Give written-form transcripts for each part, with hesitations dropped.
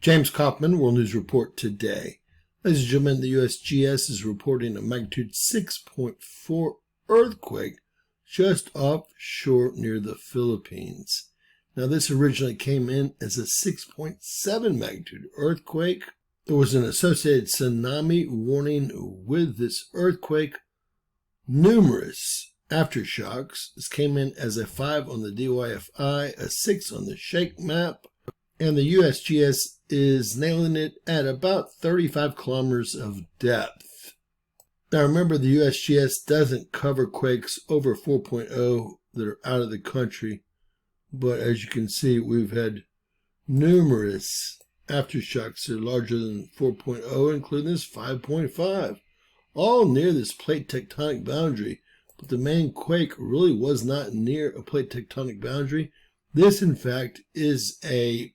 James Kaufman, World News Report today. Ladies and gentlemen, the USGS is reporting a magnitude 6.4 earthquake just offshore near the Philippines. Now, this originally came in as a 6.7 magnitude earthquake. There was an associated tsunami warning with this earthquake. Numerous aftershocks. This came in as a 5 on the DYFI, a 6 on the shake map, and the USGS is nailing it at about 35 kilometers of depth. Now remember, the USGS doesn't cover quakes over 4.0 that are out of the country, but as you can see, we've had numerous aftershocks that are larger than 4.0, including this 5.5, all near this plate tectonic boundary. But the main quake really was not near a plate tectonic boundary. This, in fact, is a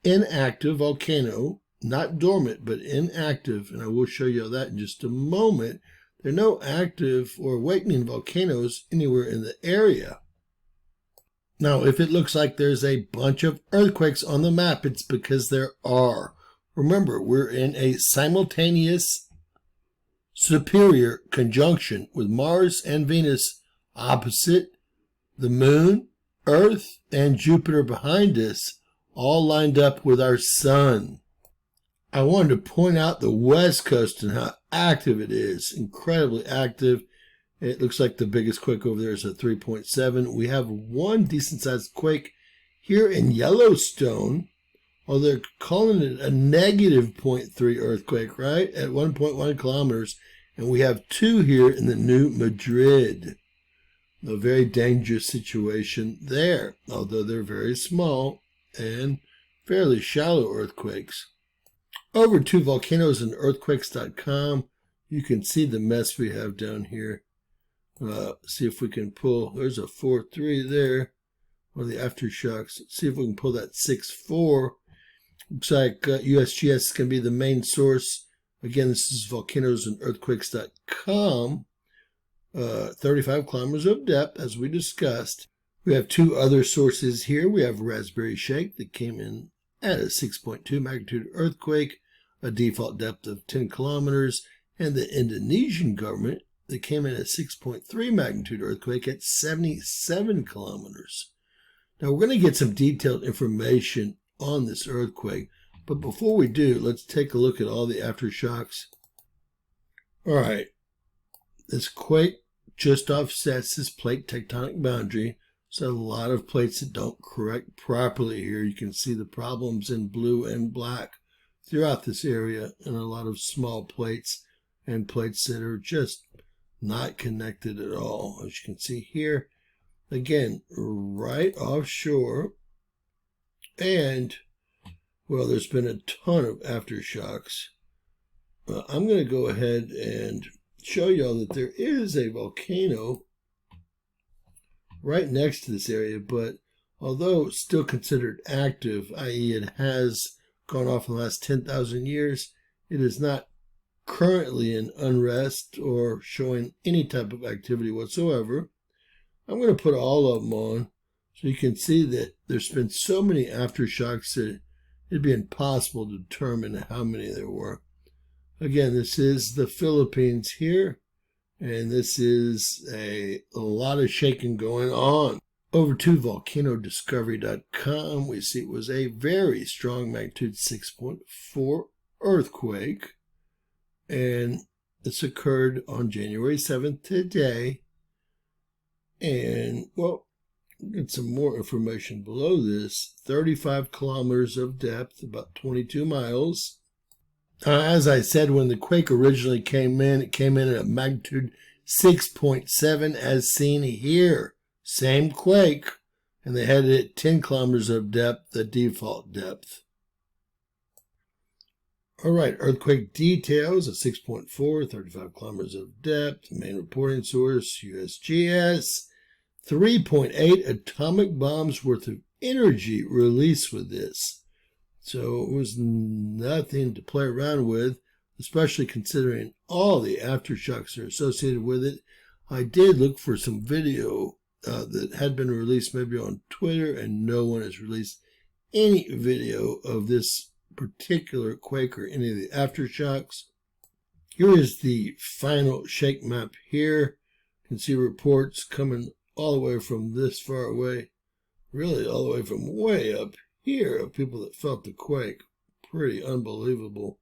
inactive volcano, not dormant, but inactive, and I will show you that in just a moment. There are no active or awakening volcanoes anywhere in the area. Now, if it looks like there's a bunch of earthquakes on the map, it's because there are. Remember, we're in a simultaneous superior conjunction with Mars and Venus opposite the Moon, Earth, and Jupiter behind us, all lined up with our sun. I wanted to point out the west coast and how active it is, incredibly active. It looks like the biggest quake over there is a 3.7. We have one decent-sized quake here in Yellowstone, although they're calling it a negative 0.3 earthquake, right, at 1.1 kilometers. And we have two here in the New Madrid. A very dangerous situation there, although they're very small and fairly shallow earthquakes. Over to volcanoesandearthquakes.com, you can see the mess we have down here. See if we can pull, there's a 4.3 there, one of the aftershocks. Let's see if we can pull that 6.4. Looks like USGS is going to be the main source. Again, this is volcanoesandearthquakes.com. 35 kilometers of depth, as we discussed. We have two other sources here. We have Raspberry Shake that came in at a 6.2 magnitude earthquake, a default depth of 10 kilometers, and the Indonesian government that came in at 6.3 magnitude earthquake at 77 kilometers. Now, we're going to get some detailed information on this earthquake, but before we do, let's take a look at all the aftershocks. All right, this quake just offsets this plate tectonic boundary. So a lot of plates that don't correct properly here. You can see the problems in blue and black throughout this area, and a lot of small plates and plates that are just not connected at all. As you can see here, again, right offshore. And, well, there's been a ton of aftershocks. I'm going to go ahead and show y'all that there is a volcano right next to this area, but although still considered active, i.e. it has gone off in the last 10,000 years, it is not currently in unrest or showing any type of activity whatsoever. I'm going to put all of them on so you can see that there's been so many aftershocks that it'd be impossible to determine how many there were. Again, this is the Philippines here, and this is a lot of shaking going on. Over to volcanodiscovery.com, we see it was a very strong magnitude 6.4 earthquake, and this occurred on January 7th today. And, well, get some more information below this. 35 kilometers of depth, about 22 miles. As I said, when the quake originally came in, it came in at a magnitude 6.7 as seen here. Same quake, and they had it at 10 kilometers of depth, the default depth. All right, earthquake details, a 6.4, 35 kilometers of depth, main reporting source, USGS. 3.8 atomic bombs worth of energy released with this. So it was nothing to play around with, especially considering all the aftershocks that are associated with it. I did look for some video that had been released maybe on Twitter, and no one has released any video of this particular quake or any of the aftershocks. Here is the final shake map here. You can see reports coming all the way from this far away, really all the way from way up here of people that felt the quake. Pretty unbelievable.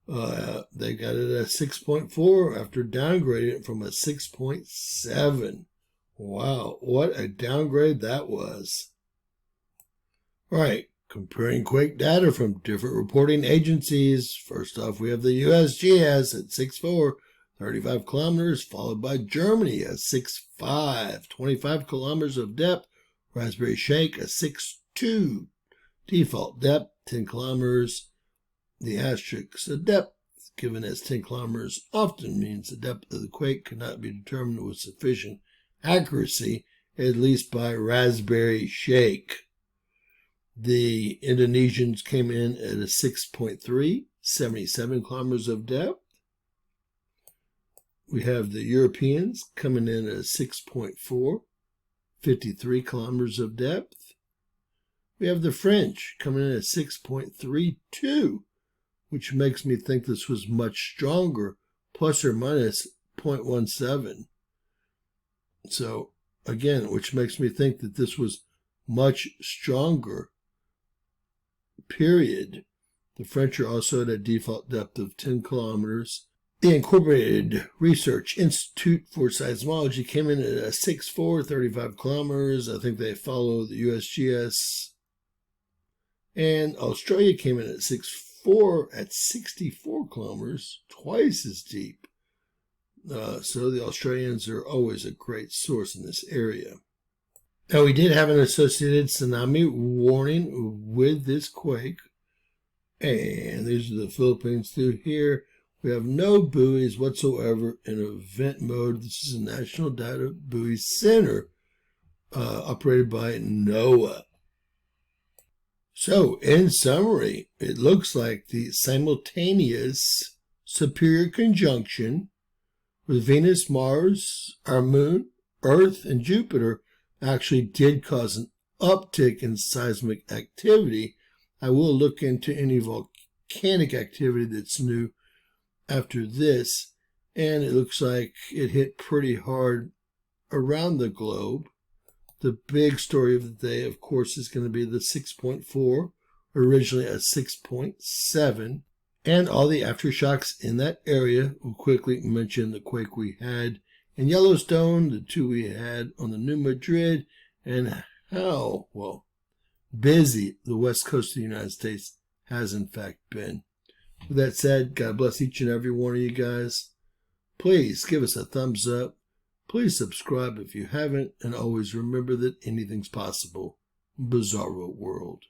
They got it at 6.4 after downgrading it from a 6.7. Wow, what a downgrade that was. All right, comparing quake data from different reporting agencies. First off, we have the USGS at 6.4, 35 kilometers, followed by Germany at 6.5, 25 kilometers of depth. Raspberry Shake at 6.2, default depth 10 kilometers. The asterisk of depth given as 10 kilometers often means the depth of the quake cannot be determined with sufficient accuracy, at least by Raspberry Shake. The Indonesians came in at a 6.3, 77 kilometers of depth. We have the Europeans coming in at a 6.4, 53 kilometers of depth. We have the French coming in at 6.32, which makes me think this was much stronger, plus or minus 0.17. So, again, which makes me think that this was much stronger, period. The French are also at a default depth of 10 kilometers. The Incorporated Research Institute for Seismology came in at a 6.4, 35 kilometers. I think they follow the USGS. And Australia came in at 6.4 at 64 kilometers, twice as deep. So the Australians are always a great source in this area. Now, we did have an associated tsunami warning with this quake. And these are the Philippines through here. We have no buoys whatsoever in event mode. This is a National Data Buoy Center operated by NOAA. So, in summary, it looks like the simultaneous superior conjunction with Venus, Mars, our moon, Earth, and Jupiter actually did cause an uptick in seismic activity. I will look into any volcanic activity that's new after this, and it looks like it hit pretty hard around the globe. The big story of the day, of course, is going to be the 6.4, originally a 6.7, and all the aftershocks in that area. We'll quickly mention the quake we had in Yellowstone, the two we had on the New Madrid, and how, well, busy the west coast of the United States has in fact been. With that said, God bless each and every one of you guys. Please give us a thumbs up. Please subscribe if you haven't, and always remember that anything's possible. Bizarro World.